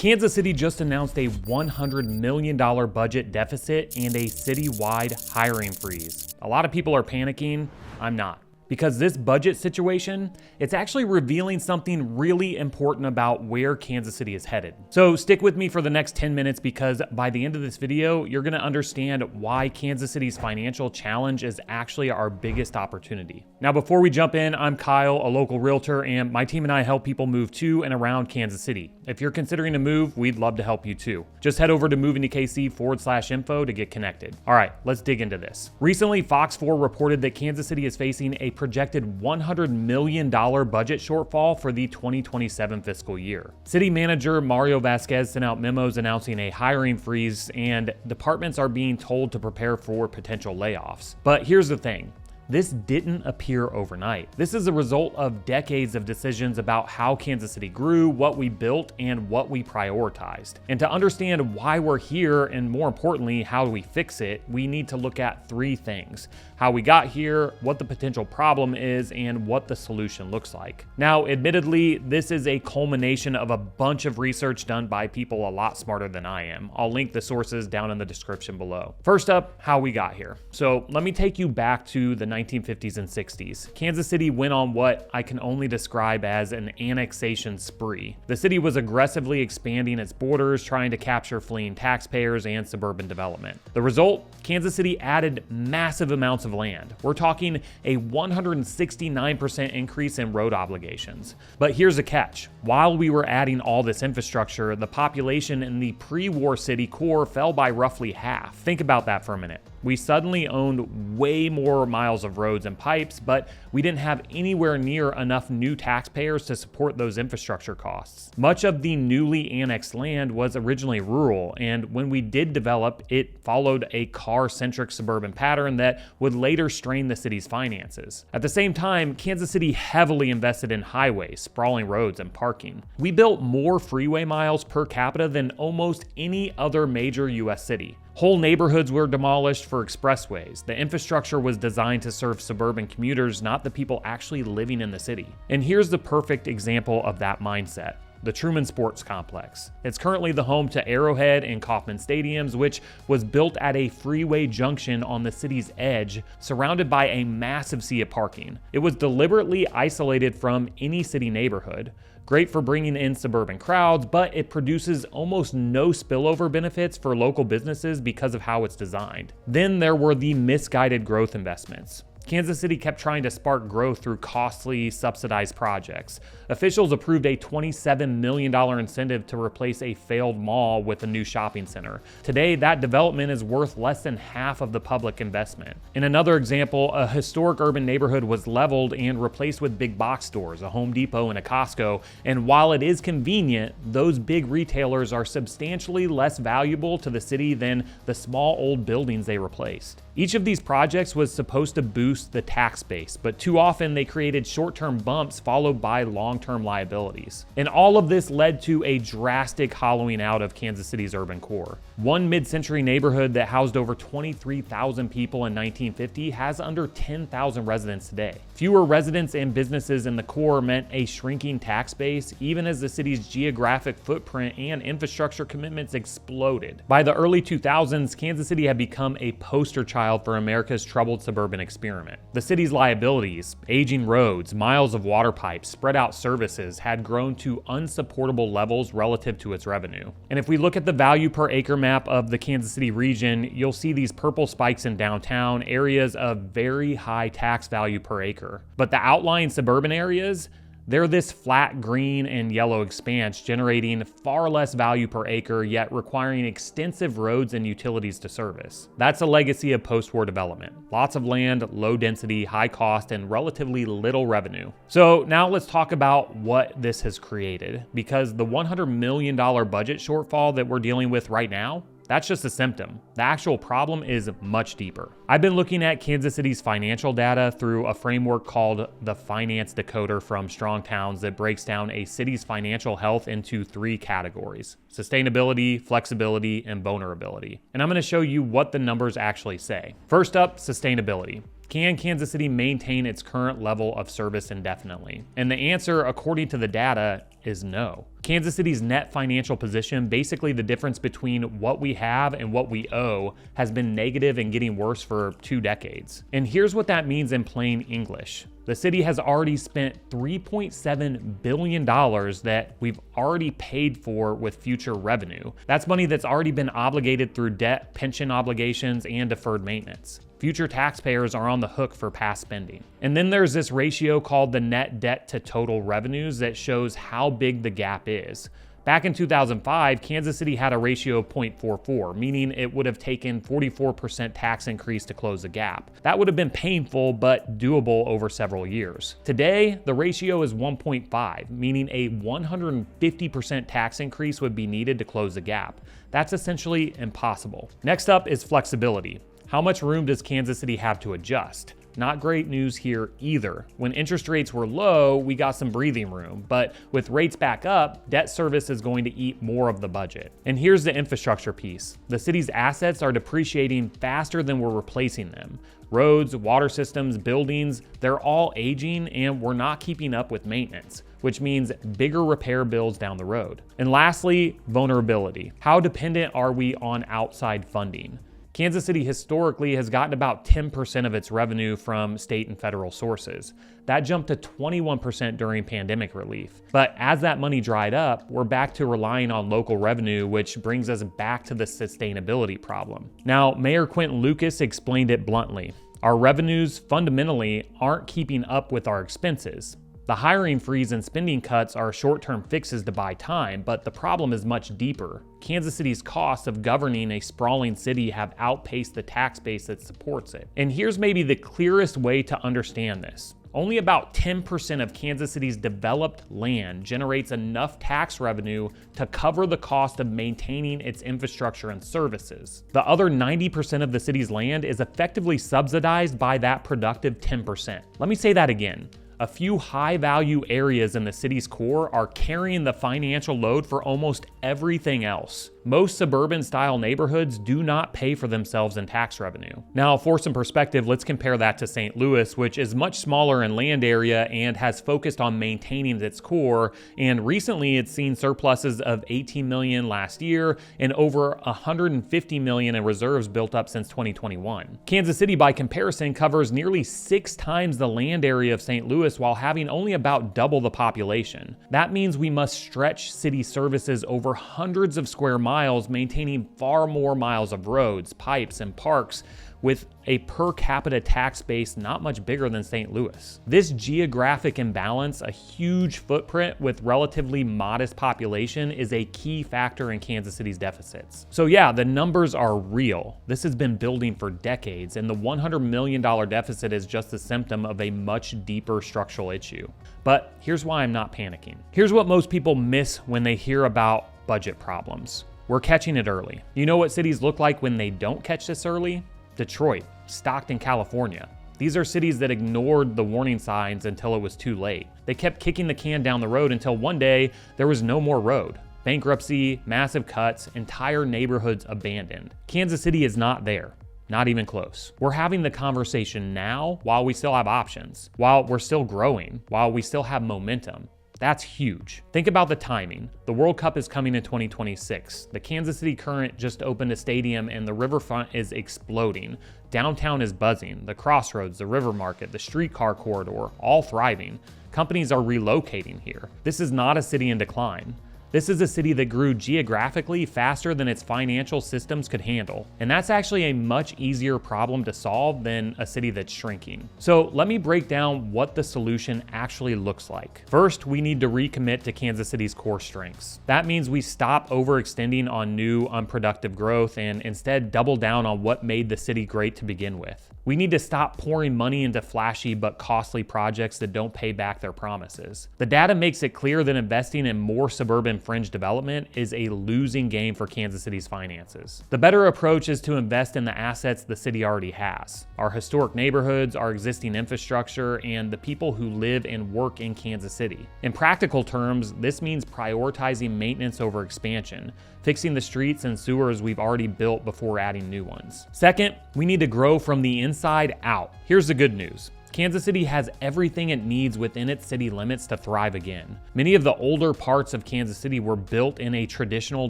Kansas City just announced a $100 million budget deficit and a citywide hiring freeze. A lot of people are panicking. I'm not. Because this budget situation, it's actually revealing something really important about where Kansas City is headed. So stick with me for the next 10 minutes because by the end of this video, you're gonna understand why Kansas City's financial challenge is actually our biggest opportunity. Now, before we jump in, I'm Kyle, a local realtor, and my team and I help people move to and around Kansas City. If you're considering a move, we'd love to help you too. Just head over to movingtokc.com/info to get connected. All right, let's dig into this. Recently, Fox 4 reported that Kansas City is facing a projected $100 million budget shortfall for the 2027 fiscal year. City manager Mario Vasquez sent out memos announcing a hiring freeze, and departments are being told to prepare for potential layoffs. But here's the thing. This didn't appear overnight. This is a result of decades of decisions about how Kansas City grew, what we built, and what we prioritized. And to understand why we're here, and more importantly, how do we fix it, we need to look at three things: how we got here, what the potential problem is, and what the solution looks like. Now, admittedly, this is a culmination of a bunch of research done by people a lot smarter than I am. I'll link the sources down in the description below. First up, how we got here. So let me take you back to the 1950s and 60s. Kansas City went on what I can only describe as an annexation spree. The city was aggressively expanding its borders, trying to capture fleeing taxpayers and suburban development. The result? Kansas City added massive amounts of land. We're talking a 169% increase in road obligations. But here's the catch. While we were adding all this infrastructure, the population in the pre-war city core fell by roughly half. Think about that for a minute. We suddenly owned way more miles of roads and pipes, but we didn't have anywhere near enough new taxpayers to support those infrastructure costs. Much of the newly annexed land was originally rural, and when we did develop, it followed a car-centric suburban pattern that would later strain the city's finances. At the same time, Kansas City heavily invested in highways, sprawling roads, and parking. We built more freeway miles per capita than almost any other major U.S. city. Whole neighborhoods were demolished for expressways. The infrastructure was designed to serve suburban commuters, not the people actually living in the city. And here's the perfect example of that mindset: the Truman Sports Complex. It's currently the home to Arrowhead and Kauffman Stadiums, which was built at a freeway junction on the city's edge, surrounded by a massive sea of parking. It was deliberately isolated from any city neighborhood. Great for bringing in suburban crowds, but it produces almost no spillover benefits for local businesses because of how it's designed. Then there were the misguided growth investments. Kansas City kept trying to spark growth through costly, subsidized projects. Officials approved a $27 million incentive to replace a failed mall with a new shopping center. Today, that development is worth less than half of the public investment. In another example, a historic urban neighborhood was leveled and replaced with big box stores, a Home Depot and a Costco. And while it is convenient, those big retailers are substantially less valuable to the city than the small old buildings they replaced. Each of these projects was supposed to boost the tax base, but too often they created short-term bumps followed by long-term liabilities. And all of this led to a drastic hollowing out of Kansas City's urban core. One mid-century neighborhood that housed over 23,000 people in 1950 has under 10,000 residents today. Fewer residents and businesses in the core meant a shrinking tax base, even as the city's geographic footprint and infrastructure commitments exploded. By the early 2000s, Kansas City had become a poster child for America's troubled suburban experiment. The city's liabilities, aging roads, miles of water pipes, spread out services had grown to unsupportable levels relative to its revenue. And if we look at the value per acre map of the Kansas City region, you'll see these purple spikes in downtown, areas of very high tax value per acre. But the outlying suburban areas, they're this flat green and yellow expanse, generating far less value per acre, yet requiring extensive roads and utilities to service. That's a legacy of post-war development. Lots of land, low density, high cost, and relatively little revenue. So now let's talk about what this has created, because the $100 million budget shortfall that we're dealing with right now, that's just a symptom. The actual problem is much deeper. I've been looking at Kansas City's financial data through a framework called the Finance Decoder from Strong Towns that breaks down a city's financial health into three categories: sustainability, flexibility, and vulnerability. And I'm going to show you what the numbers actually say. First up, sustainability. Can Kansas City maintain its current level of service indefinitely? And the answer, according to the data, is no. Kansas City's net financial position, basically the difference between what we have and what we owe, has been negative and getting worse for 2 decades. And here's what that means in plain English. The city has already spent $3.7 billion that we've already paid for with future revenue. That's money that's already been obligated through debt, pension obligations, and deferred maintenance. Future taxpayers are on the hook for past spending. And then there's this ratio called the net debt to total revenues that shows how big the gap is. Back in 2005, Kansas City had a ratio of 0.44, meaning it would have taken 44% tax increase to close the gap. That would have been painful, but doable over several years. Today, the ratio is 1.5, meaning a 150% tax increase would be needed to close the gap. That's essentially impossible. Next up is flexibility. How much room does Kansas City have to adjust? Not great news here either. When interest rates were low, we got some breathing room, but with rates back up, debt service is going to eat more of the budget. And here's the infrastructure piece. The city's assets are depreciating faster than we're replacing them. Roads, water systems, buildings, they're all aging and we're not keeping up with maintenance, which means bigger repair bills down the road. And lastly, vulnerability. How dependent are we on outside funding? Kansas City historically has gotten about 10% of its revenue from state and federal sources. That jumped to 21% during pandemic relief. But as that money dried up, we're back to relying on local revenue, which brings us back to the sustainability problem. Now, Mayor Quentin Lucas explained it bluntly. Our revenues fundamentally aren't keeping up with our expenses. The hiring freeze and spending cuts are short-term fixes to buy time, but the problem is much deeper. Kansas City's costs of governing a sprawling city have outpaced the tax base that supports it. And here's maybe the clearest way to understand this. Only about 10% of Kansas City's developed land generates enough tax revenue to cover the cost of maintaining its infrastructure and services. The other 90% of the city's land is effectively subsidized by that productive 10%. Let me say that again. A few high-value areas in the city's core are carrying the financial load for almost everything else. Most suburban-style neighborhoods do not pay for themselves in tax revenue. Now, for some perspective, let's compare that to St. Louis, which is much smaller in land area and has focused on maintaining its core, and recently it's seen surpluses of $18 million last year and over $150 million in reserves built up since 2021. Kansas City, by comparison, covers nearly 6 times the land area of St. Louis while having only about double the population. That means we must stretch city services over hundreds of square miles, maintaining far more miles of roads, pipes, and parks with a per capita tax base not much bigger than St. Louis. This geographic imbalance, a huge footprint with relatively modest population, is a key factor in Kansas City's deficits. So yeah, the numbers are real. This has been building for decades, and the $100 million deficit is just a symptom of a much deeper structural issue. But here's why I'm not panicking. Here's what most people miss when they hear about budget problems. We're catching it early. You know what cities look like when they don't catch this early? Detroit, Stockton, California. These are cities that ignored the warning signs until it was too late. They kept kicking the can down the road until one day there was no more road. Bankruptcy, massive cuts, entire neighborhoods abandoned. Kansas City is not there. Not even close. We're having the conversation now while we still have options, while we're still growing, while we still have momentum. That's huge. Think about the timing. The World Cup is coming in 2026. The Kansas City Current just opened a stadium and the riverfront is exploding. Downtown is buzzing. The crossroads, the river market, the streetcar corridor, all thriving. Companies are relocating here. This is not a city in decline. This is a city that grew geographically faster than its financial systems could handle. And that's actually a much easier problem to solve than a city that's shrinking. So let me break down what the solution actually looks like. First, we need to recommit to Kansas City's core strengths. That means we stop overextending on new, unproductive growth and instead double down on what made the city great to begin with. We need to stop pouring money into flashy but costly projects that don't pay back their promises. The data makes it clear that investing in more suburban fringe development is a losing game for Kansas City's finances. The better approach is to invest in the assets the city already has: our historic neighborhoods, our existing infrastructure, and the people who live and work in Kansas City. In practical terms, this means prioritizing maintenance over expansion, fixing the streets and sewers we've already built before adding new ones. Second, we need to grow from the inside out. Here's the good news. Kansas City has everything it needs within its city limits to thrive again. Many of the older parts of Kansas City were built in a traditional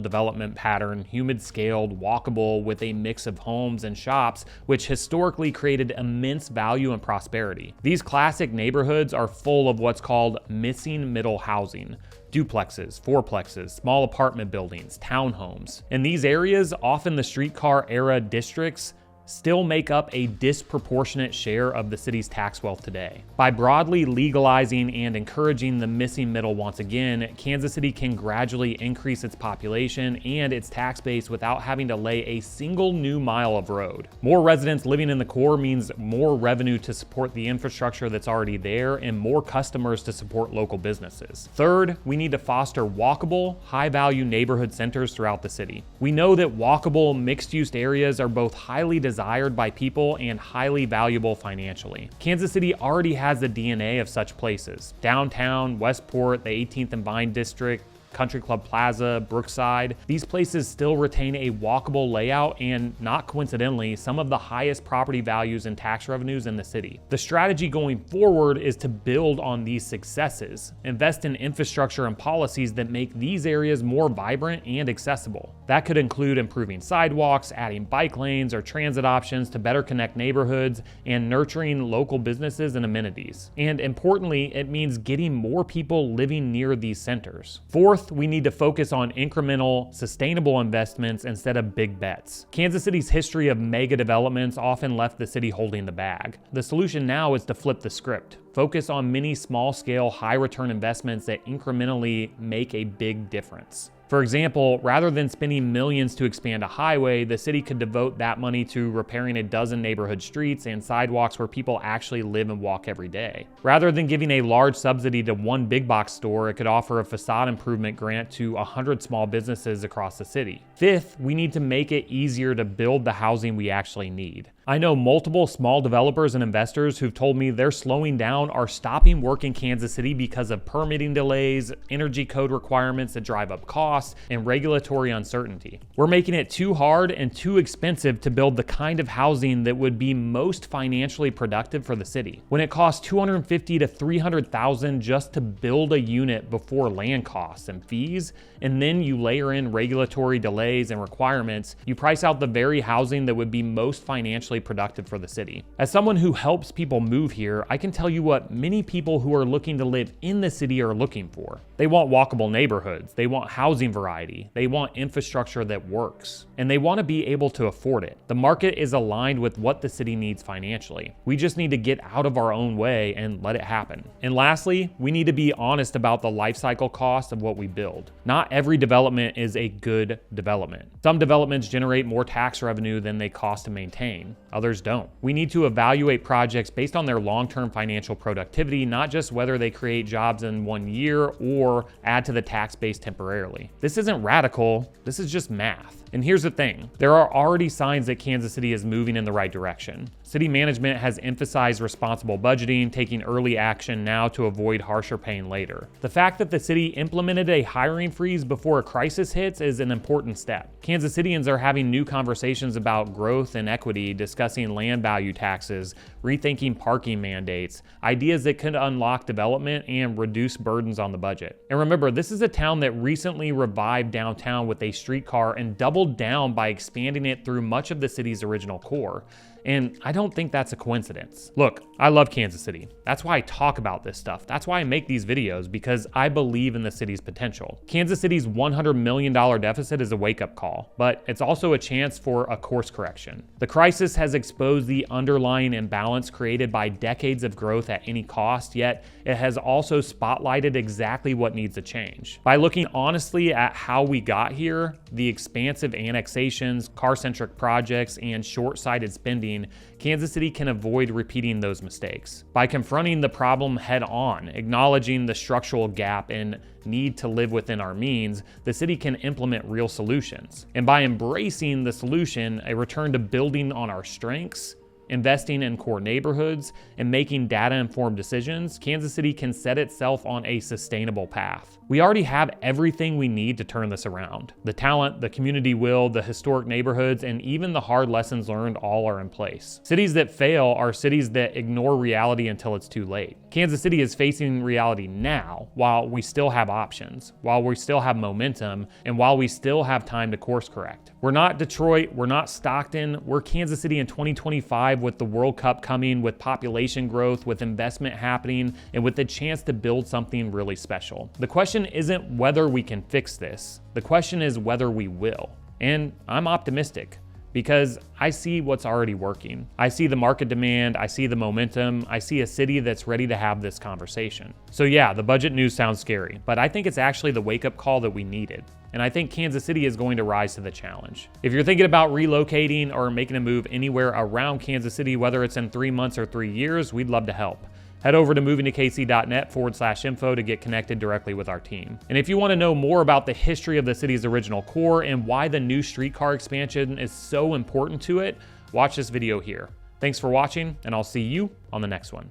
development pattern, humid-scaled, walkable, with a mix of homes and shops, which historically created immense value and prosperity. These classic neighborhoods are full of what's called missing middle housing: duplexes, fourplexes, small apartment buildings, townhomes. In these areas, often the streetcar era districts still make up a disproportionate share of the city's tax wealth today. By broadly legalizing and encouraging the missing middle once again, Kansas City can gradually increase its population and its tax base without having to lay a single new mile of road. More residents living in the core means more revenue to support the infrastructure that's already there and more customers to support local businesses. Third, we need to foster walkable, high-value neighborhood centers throughout the city. We know that walkable, mixed-use areas are both highly desired by people and highly valuable financially. Kansas City already has the DNA of such places: downtown, Westport, the 18th and Vine District, Country Club Plaza, Brookside. These places still retain a walkable layout and, not coincidentally, some of the highest property values and tax revenues in the city. The strategy going forward is to build on these successes, invest in infrastructure and policies that make these areas more vibrant and accessible. That could include improving sidewalks, adding bike lanes or transit options to better connect neighborhoods, and nurturing local businesses and amenities. And importantly, it means getting more people living near these centers. Fourth, we need to focus on incremental, sustainable investments instead of big bets. Kansas City's history of mega developments often left the city holding the bag. The solution now is to flip the script. Focus on many small-scale, high-return investments that incrementally make a big difference. For example, rather than spending millions to expand a highway, the city could devote that money to repairing a dozen neighborhood streets and sidewalks where people actually live and walk every day. Rather than giving a large subsidy to one big box store, it could offer a facade improvement grant to 100 small businesses across the city. Fifth, we need to make it easier to build the housing we actually need. I know multiple small developers and investors who've told me they're slowing down or stopping work in Kansas City because of permitting delays, energy code requirements that drive up costs, and regulatory uncertainty. We're making it too hard and too expensive to build the kind of housing that would be most financially productive for the city. When it costs $250,000 to $300,000 just to build a unit before land costs and fees, and then you layer in regulatory delays and requirements, you price out the very housing that would be most financially productive for the city. As someone who helps people move here, I can tell you what many people who are looking to live in the city are looking for. They want walkable neighborhoods, they want housing variety, they want infrastructure that works, and they want to be able to afford it. The market is aligned with what the city needs financially. We just need to get out of our own way and let it happen. And lastly, we need to be honest about the life cycle cost of what we build. Not every development is a good development. Some developments generate more tax revenue than they cost to maintain. Others don't. We need to evaluate projects based on their long-term financial productivity, not just whether they create jobs in 1 year or add to the tax base temporarily. This isn't radical, this is just math. And here's the thing, there are already signs that Kansas City is moving in the right direction. City management has emphasized responsible budgeting, taking early action now to avoid harsher pain later. The fact that the city implemented a hiring freeze before a crisis hits is an important step. Kansas Cityans are having new conversations about growth and equity, discussing land value taxes, rethinking parking mandates, ideas that could unlock development and reduce burdens on the budget. And remember, this is a town that recently revived downtown with a streetcar and doubled down by expanding it through much of the city's original core. And I don't think that's a coincidence. Look, I love Kansas City. That's why I talk about this stuff. That's why I make these videos, because I believe in the city's potential. Kansas City's $100 million deficit is a wake-up call, but it's also a chance for a course correction. The crisis has exposed the underlying imbalance created by decades of growth at any cost, yet it has also spotlighted exactly what needs to change. By looking honestly at how we got here, the expansive annexations, car-centric projects, and short-sighted spending, relocating, Kansas City can avoid repeating those mistakes. By confronting the problem head on, acknowledging the structural gap and need to live within our means, the city can implement real solutions. And by embracing the solution, a return to building on our strengths, investing in core neighborhoods, and making data-informed decisions, Kansas City can set itself on a sustainable path. We already have everything we need to turn this around. The talent, the community will, the historic neighborhoods, and even the hard lessons learned all are in place. Cities that fail are cities that ignore reality until it's too late. Kansas City is facing reality now, while we still have options, while we still have momentum, and while we still have time to course correct. We're not Detroit, we're not Stockton, we're Kansas City in 2025 with the World Cup coming, with population growth, with investment happening, and with the chance to build something really special. The question isn't whether we can fix this. The question is whether we will. And I'm optimistic because I see what's already working. I see the market demand, I see the momentum, I see a city that's ready to have this conversation. So yeah, the budget news sounds scary, but I think it's actually the wake-up call that we needed. And I think Kansas City is going to rise to the challenge. If you're thinking about relocating or making a move anywhere around Kansas City, whether it's in 3 months or 3 years, we'd love to help. Head over to movingtokc.net/info to get connected directly with our team. And if you want to know more about the history of the city's original core and why the new streetcar expansion is so important to it, watch this video here. Thanks for watching, and I'll see you on the next one.